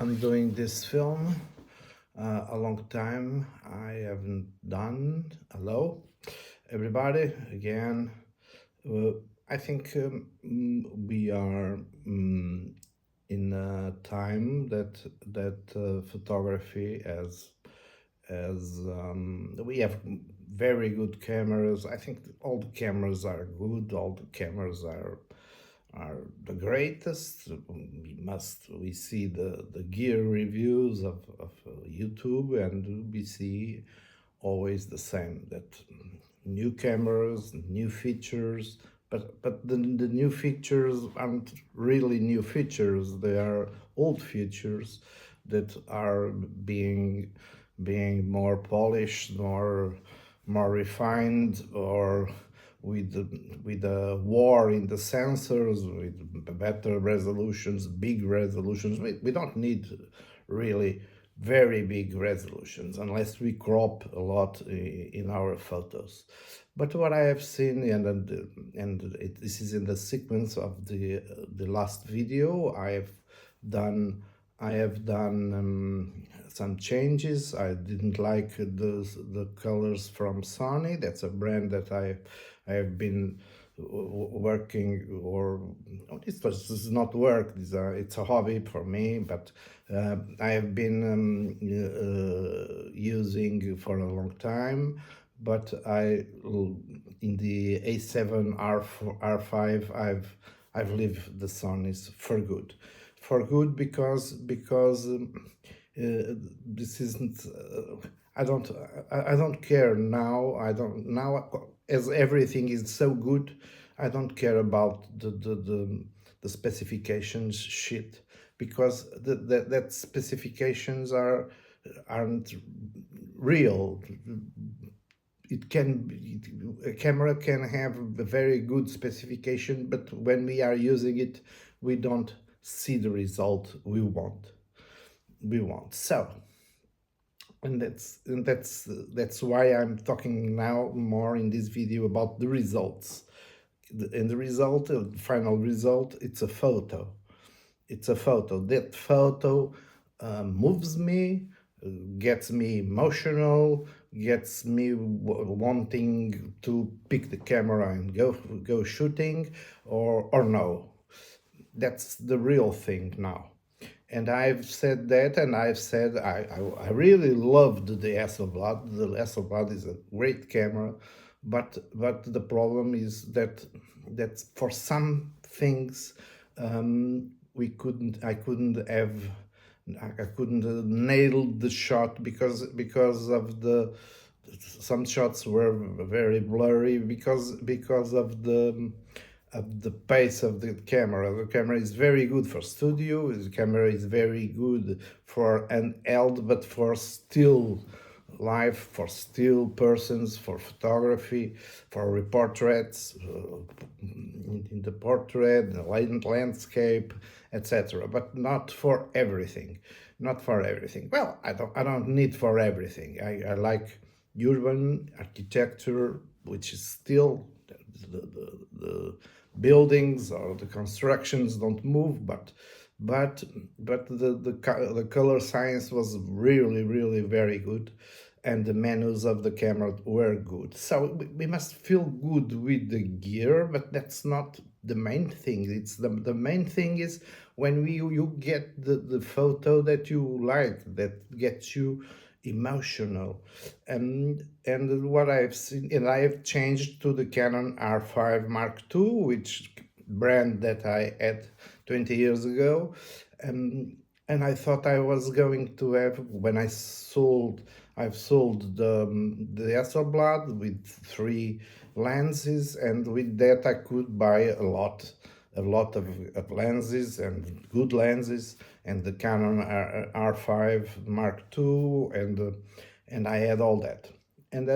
I'm doing this film a long time. I haven't done. Hello, everybody. Again, uh, I think we are in a time that photography as we have very good cameras. I think all the cameras are good. All the cameras are the greatest. We see the gear reviews of YouTube, and we see always the same, that new cameras, new features, but the new features aren't really new features. They are old features that are being more polished, more refined, or with a war in the sensors, with better resolutions, big resolutions. We don't need really very big resolutions unless we crop a lot in our photos. But what I have seen, this is in the sequence of the last video, I have done some changes. I didn't like the colors from Sony. That's a brand that I have been working, or this is not work. It's a hobby for me, but I have been using for a long time. But in the A7 R5, I've left the Sonys for good, because this isn't. I don't care now. I don't now, as everything is so good. I don't care about the specifications shit, because that specifications aren't real. A camera can have a very good specification, but when we are using it, we don't see the result we want. So, and that's why I'm talking now more in this video about the results. And the result, the final result, it's a photo. That photo moves me, gets me emotional, gets me wanting to pick the camera and go shooting, or no. That's the real thing now. And I've said that, and I've said I really loved the Hasselblad. The Hasselblad is a great camera, but the problem is that for some things I couldn't nail the shot, because of some shots were very blurry, because of the pace of the camera. The camera is very good for studio. The camera is very good for handheld, but for still life, for still persons, for photography, for portraits, in the portrait, the landscape, etc. But not for everything. Not for everything. Well, I don't need for everything. I like urban architecture, which is still the buildings or the constructions don't move, but the color science was really very good, and the menus of the camera were good. So we must feel good with the gear, but that's not the main thing. It's the main thing is when you get the photo that you like, that gets you emotional. And what I've seen, and I have changed to the Canon R5 Mark II, which brand that I had 20 years ago. And I thought I was going to have, when I've sold the Hasselblad with 3 lenses, and with that I could buy a lot of lenses, and good lenses, and the Canon R5 Mark II, and I had all that. And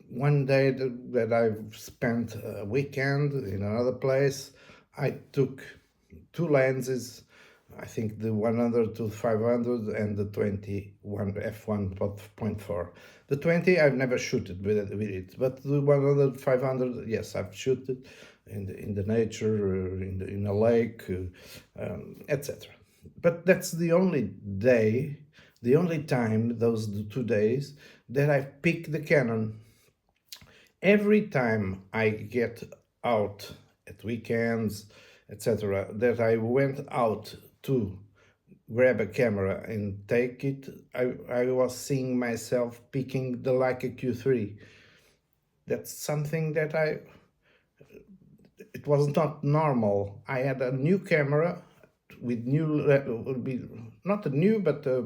one day that I've spent a weekend in another place, I took 2 lenses. I think the 100 to 500 and the 21 f1.4. The 20 I've never shooted with it, but the 100 500, yes, I've shooted. in the nature, in a lake, etc. But that's the only day, the only time, those 2 days, that I pick the Canon. Every time I get out at weekends, etc., that I went out to grab a camera and take it, I was seeing myself picking the Leica Q3. That's something that it was not normal. I had a new camera with not a new, but a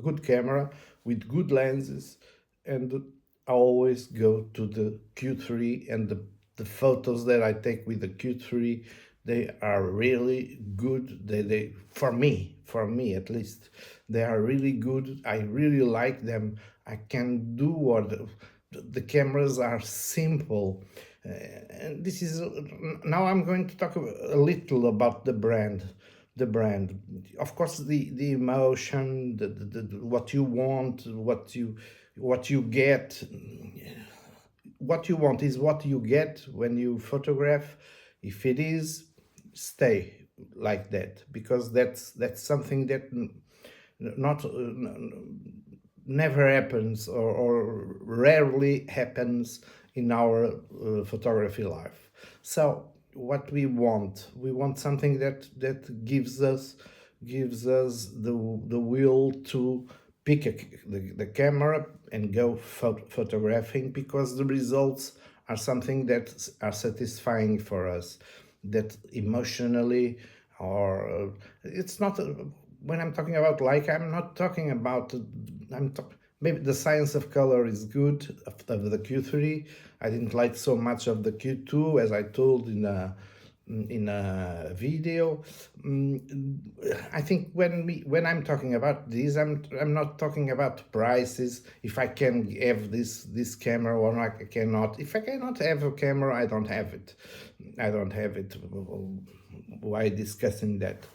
good camera with good lenses, and I always go to the Q3, and the photos that I take with the Q3, they are really good. They for me at least, they are really good. I really like them. I can do what the cameras are simple. And this is now I'm going to talk a little about the brand. The brand, of course, the emotion, what you want, what you get. What you want is what you get when you photograph. If it is, stay like that, because that's something that not never happens, or rarely happens in our photography life. So what we want something that gives us the will to pick the camera and go photographing, because the results are something that are satisfying for us, that emotionally, or it's not when I'm talking about, like, I'm not talking about maybe the science of color is good of the Q3. I didn't like so much of the Q2, as I told in a video. I think when I'm talking about this, I'm not talking about prices. If I can have this camera or I cannot. If I cannot have a camera, I don't have it. I don't have it. Why discussing that?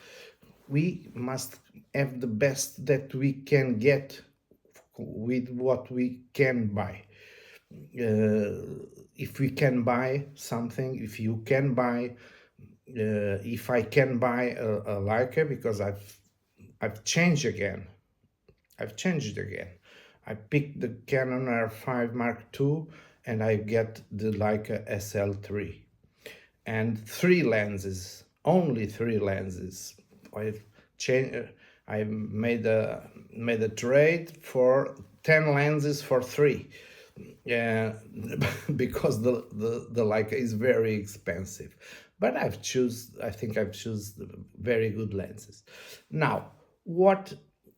We must have the best that we can get with what we can buy. If we can buy something, if you can buy, if I can buy a Leica, because I've changed again. I've changed again. I picked the Canon R5 Mark II, and I get the Leica SL3, and three lenses, only three lenses. I've changed. I made a trade for 10 lenses for three, yeah, because the Leica is very expensive. But I think I've chosen very good lenses. Now, what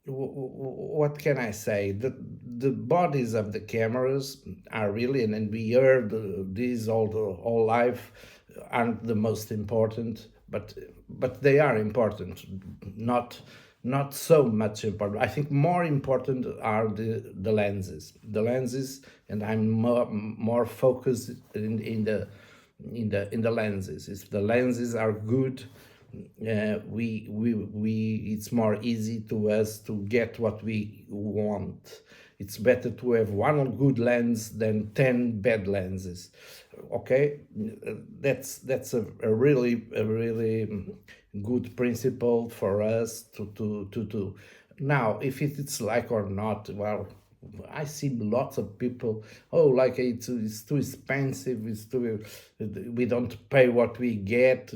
can I say? The bodies of the cameras are really, and we heard these all life, aren't the most important, but they are important. Not so much important. I think more important are the lenses. The lenses, and I'm more focused in the lenses. If the lenses are good, we it's more easy to us to get what we want. It's better to have one good lens than 10 bad lenses. Okay, that's a really good principle for us to do. Now, if it's like or not, well, I see lots of people, oh, like it's too expensive, it's too, we don't pay what we get,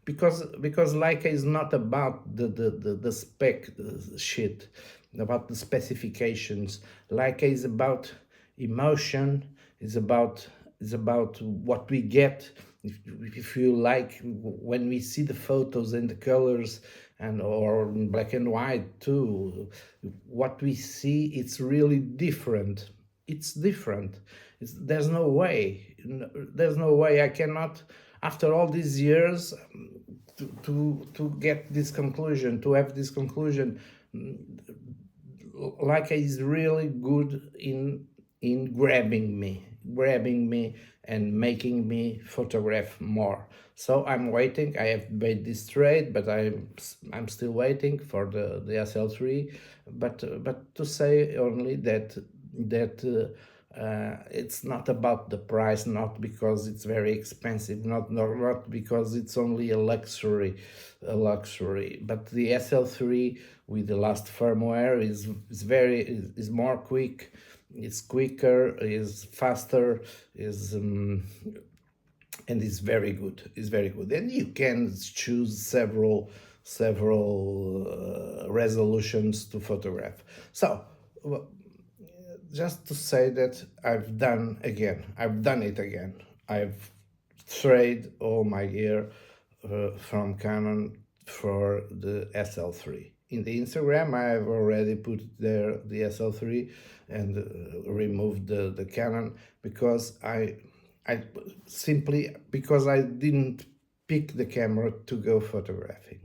because Leica is not about the spec shit, about the specifications. Leica is about emotion, is about what we get. If you like, when we see the photos and the colors, and or in black and white too, what we see, it's really different. It's different. There's no way, there's no way I cannot, after all these years, to get this conclusion, to have this conclusion. Leica is really good in grabbing me and making me photograph more. So I'm waiting. I have made this trade, but I'm still waiting for the SL3. But to say only that It's not about the price, not because it's very expensive, not because it's only a luxury. But the SL3 with the last firmware is more quick, is quicker, is faster, is and is very good. Is very good, and you can choose several resolutions to photograph. So just to say that I've done it again. I've traded all my gear from Canon for the SL3. In the Instagram, I've already put there the SL3 and removed the Canon because I simply because I didn't pick the camera to go photographing.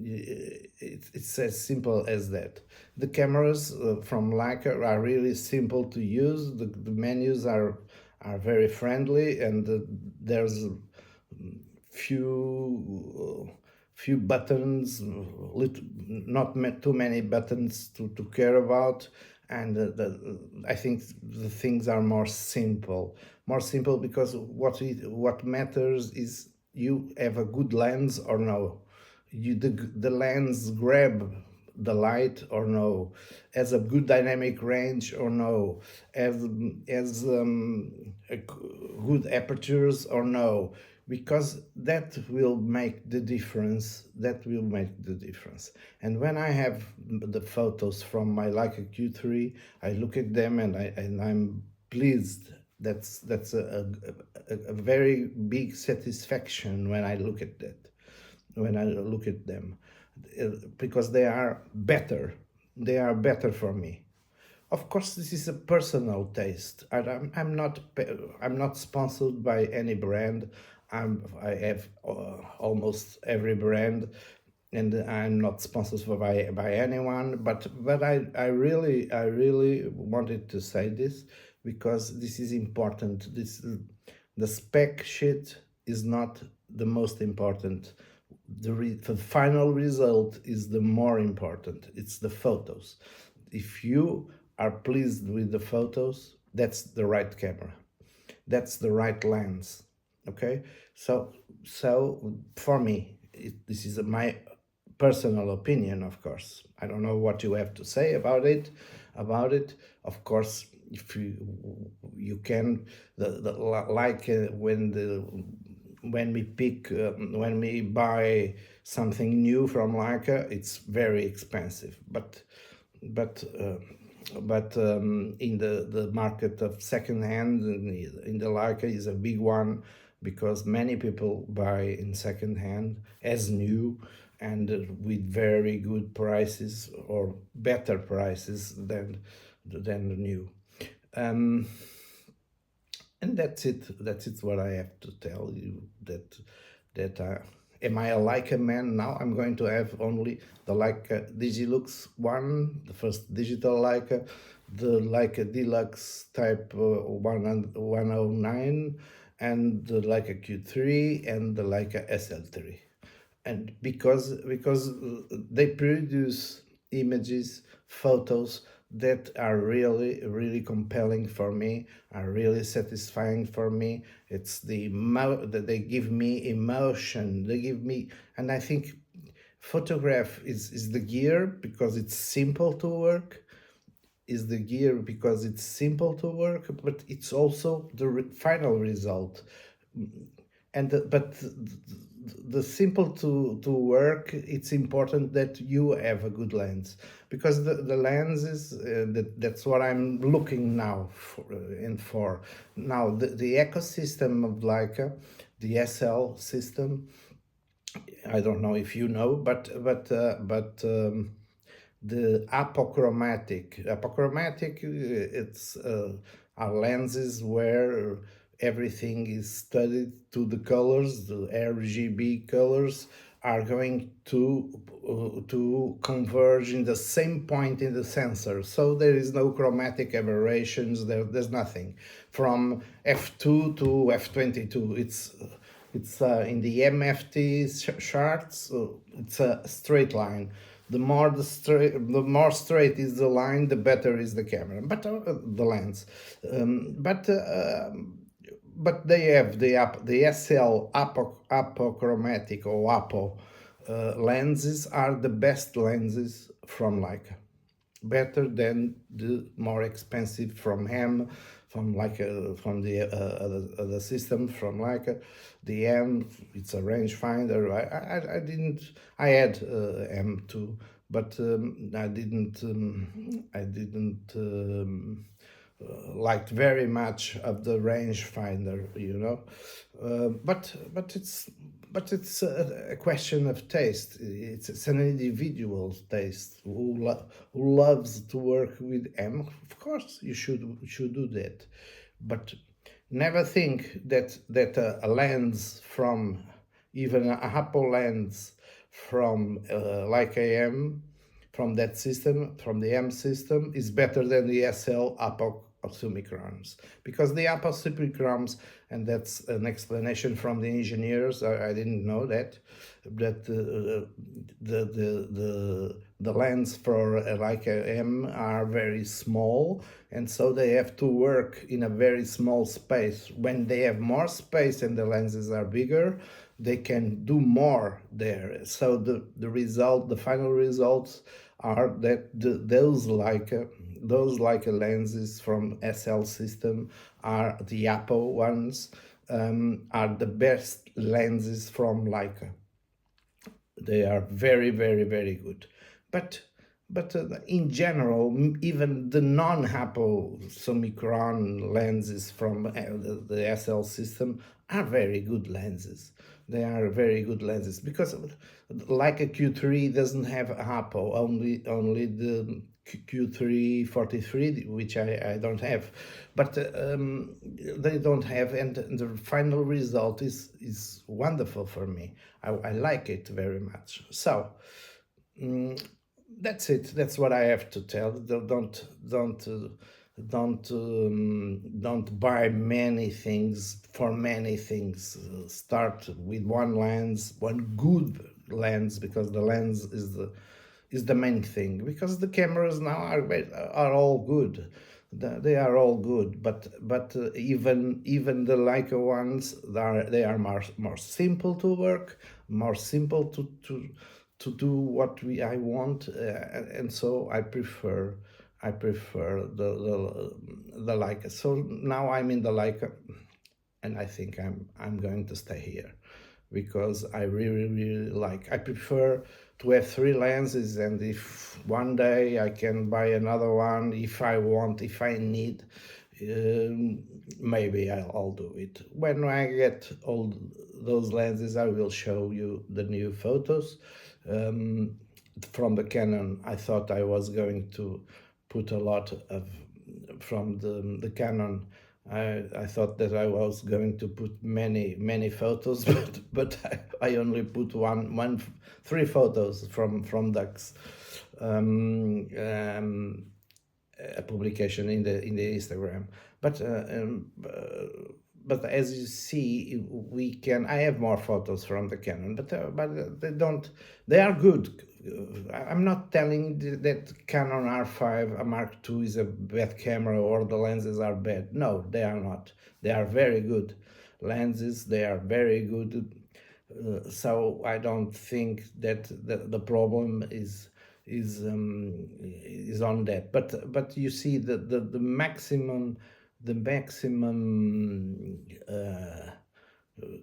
It's as simple as that. The cameras from Leica are really simple to use. The menus are very friendly, and there's few buttons, not too many buttons to care about, and I think the things are more simple because what matters is you have a good lens or no, the lens grab the light or no, has a good dynamic range or no, has good apertures or no, because that will make the difference. That will make the difference. And when I have the photos from my Leica Q3, I look at them and I'm pleased. That's a very big satisfaction when I look at that, when I look at them, because they are better. They are better for me. Of course, this is a personal taste. I'm not sponsored by any brand. I have almost every brand, and I'm not sponsored by anyone. But I really wanted to say this because this is important. The spec sheet is not the most important. The final result is the more important. It's the photos. If you are pleased with the photos, that's the right camera. That's the right lens. Okay, so for me, this is my personal opinion. Of course, I don't know what you have to say about it. Of course, if you can like when we buy something new from Leica, it's very expensive. But in the market of second hand, in the Leica is a big one, because many people buy in second hand as new, and with very good prices or better prices than the new. And that's it what I have to tell you. That am I a Leica man now? I'm going to have only the Leica Digilux 1, the first digital Leica, the Leica Deluxe Type 109, and the Leica Q3 and the Leica SL3. And because they produce images, photos that are really compelling for me, are really satisfying for me. It's that they give me emotion, they give me. And I think photograph is the gear because it's simple to work, is the gear because it's simple to work, but it's also the final result. And but the simple to work, it's important that you have a good lens, because the lenses, that's what I'm looking now for now, the ecosystem of Leica, the SL system. I don't know if you know, but the apochromatic, it's are lenses where everything is studied to the colors. The RGB colors are going to converge in the same point in the sensor, so there is no chromatic aberrations. There's nothing from f2 to f22. It's in the MFT charts, it's a straight line. the more straight is the line, the better is the camera, but the lens. But they have the SL apochromatic or apo lenses are the best lenses from Leica, better than the more expensive from from Leica, from the other system from Leica. The M, it's a rangefinder. I had M2, but I didn't liked very much of the rangefinder, you know. But it's a question of taste. It's an individual taste. Who loves to work with M? Of course, you should do that, but never think that a lens from, even a Apple lens from Leica M, from that system, from the M system, is better than the SL apoximicrons, because the apoximicrons, and that's an explanation from the engineers. I didn't know that the lens for Leica M are very small, and so they have to work in a very small space. When they have more space and the lenses are bigger, they can do more there. So the final results are that those Leica lenses from SL system are the Apple ones, are the best lenses from Leica. They are very, very, very good. But in general, even the non-Apple Summicron lenses from the SL system are very good lenses. They are very good lenses, because Leica Q3 doesn't have Apple, only the Q3 43, which I don't have, but they don't have, and the final result is wonderful for me. I like it very much. So that's it. That's what I have to tell. Don't buy many things for many things. Start with one lens, one good lens, because the lens is the main thing. Because the cameras now are all good. They are all good, but even the Leica ones, they are more simple to work, more simple to do what I want, and so I prefer the Leica. So now I'm in the Leica, and I think I'm going to stay here, because I really like. I prefer to have three lenses, and if one day I can buy another one, if I want, if I need, maybe I'll do it. When I get all those lenses, I will show you the new photos. From the Canon, I thought I was going to put a lot of, from the Canon, I thought that I was going to put many photos, but I only put three photos from Dux, a publication in the Instagram. But as you see, I have more photos from the Canon, but they are good. I'm not telling that Canon R5 Mark II is a bad camera or the lenses are bad. No, they are not. They are very good lenses. They are very good. So I don't think that the problem is on that. But you see the maximum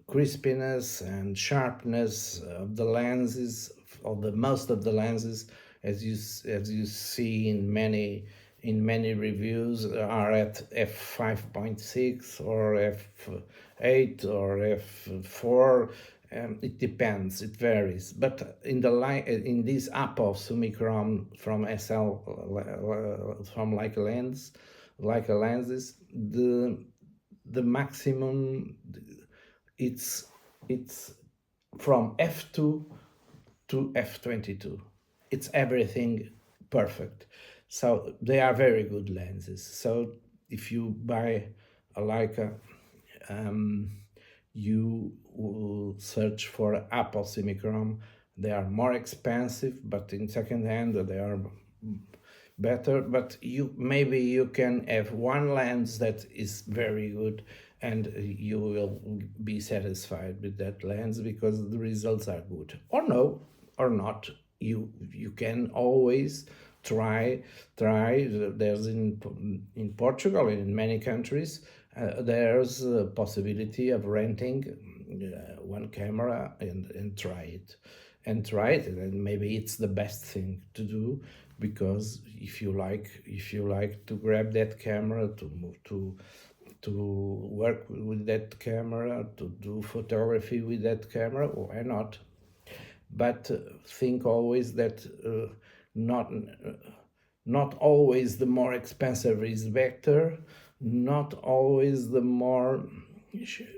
crispiness and sharpness of the lenses, of the most of the lenses, as you see in many reviews, are at f5.6 or f8 or f4. It depends, it varies. But in this Apple Summicron from SL, from Leica lenses, the maximum, it's from f2 to f22. It's everything perfect. So they are very good lenses. So if you buy a Leica, you will search for Apple Summicron, They are more expensive, but in second hand they are better. But maybe you can have one lens that is very good, and you will be satisfied with that lens because the results are good. Or no, or not. You can always try. There's in Portugal and in many countries, there's a possibility of renting one camera and try it, and maybe it's the best thing to do, because if you like to grab that camera, to move to work with that camera, to do photography with that camera, why not? But think always that not not always the more expensive is better, not always the more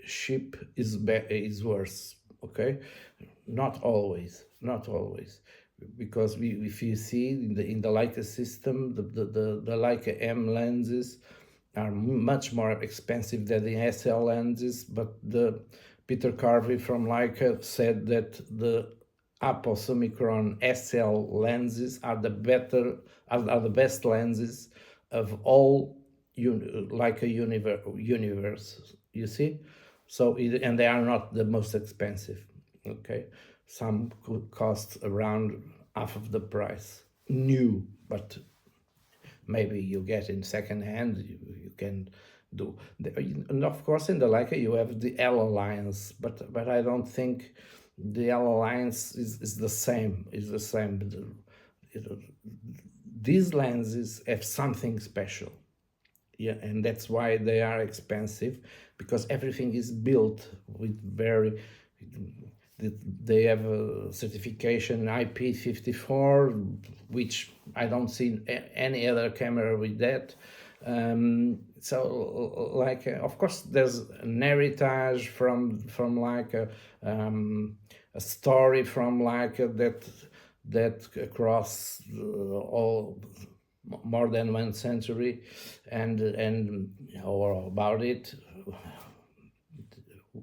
cheap is worse. Okay, not always, because if you see in the Leica system, the Leica M lenses are much more expensive than the SL lenses, but the Peter Carvey from Leica said that the Apple Summicron SL lenses are the best lenses of all Leica universe. You see, and they are not the most expensive. Okay, some could cost around half of the price new, but maybe you get in second hand, you can do. And of course in the Leica you have the L Alliance, but I don't think the L Alliance is the same. These lenses have something special. Yeah, and that's why they are expensive, because everything is built with very, they have a certification IP54, which I don't see any other camera with that. So like of course there's an heritage from like a story from like that across all more than 1 century, and or about it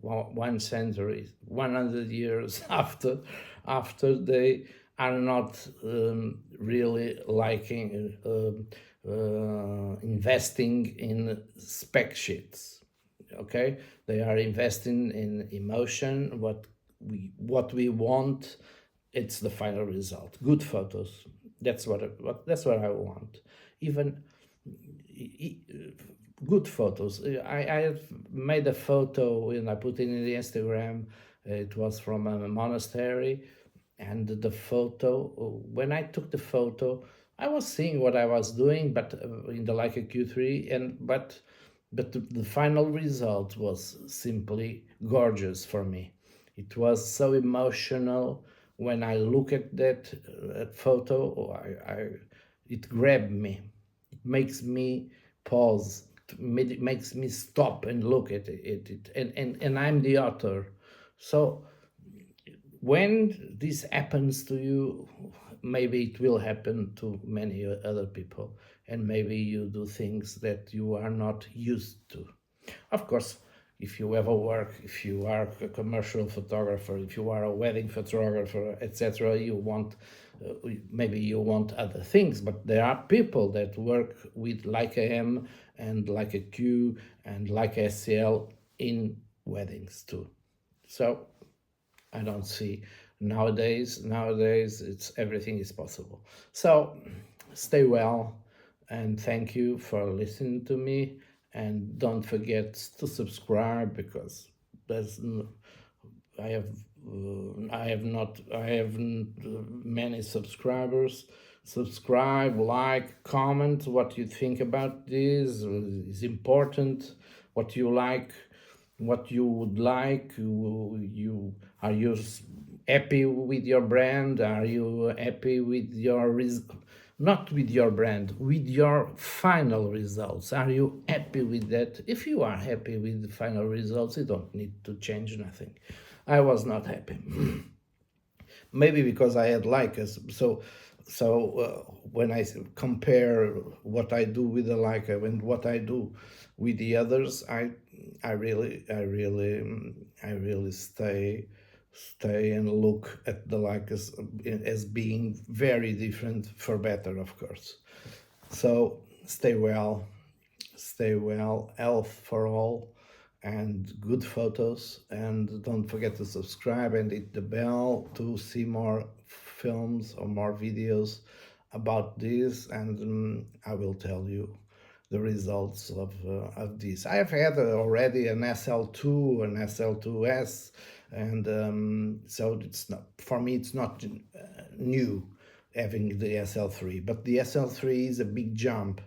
1 century, 100 years after they are not really liking investing in spec sheets. Okay, they are investing in emotion. What we want, it's the final result, good photos. That's what I want. Even good photos. I have made a photo and I put it in the Instagram. It was from a monastery, and the photo, when I took the photo, I was seeing what I was doing, but in the Leica Q3, but the final result was simply gorgeous for me. It was so emotional. When I look at that photo, it grabbed me. It makes me pause. It makes me stop and look at it. And I'm the author. So when this happens to you, maybe it will happen to many other people, and maybe you do things that you are not used to. Of course, if you ever work, if you are a commercial photographer, if you are a wedding photographer, etc., you want maybe you want other things, but there are people that work with Leica M and Leica Q and Leica SL in weddings too. So I don't see nowadays it's everything is possible. So stay well, and thank you for listening to me, and don't forget to subscribe, because there's I have many subscribers. Subscribe, like, comment what you think about this is important, what you like, what you would like. Are you happy with your brand? Are you happy with your not with your brand, with your final results? Are you happy with that? If you are happy with the final results, you don't need to change nothing. I was not happy. Maybe because I had Leicas. When I compare what I do with the Leica and what I do with the others, I really stay stay and look at the Leicas as being very different, for better, of course. So stay well, health for all, and good photos. And don't forget to subscribe and hit the bell to see more films or more videos about this. And I will tell you the results of this. I have had already an SL2, an SL2S, and so it's not, for me, it's not new having the SL3, but the SL3 is a big jump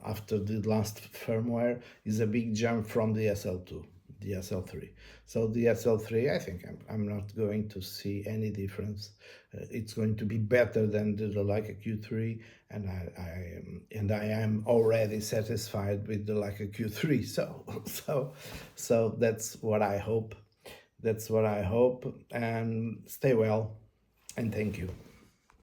after the last firmware, is a big jump from the SL2, the SL3. So the SL3, I think I'm not going to see any difference. It's going to be better than the Leica Q3, and I am already satisfied with the Leica Q3. So that's what I hope. That's what I hope. And stay well, and thank you.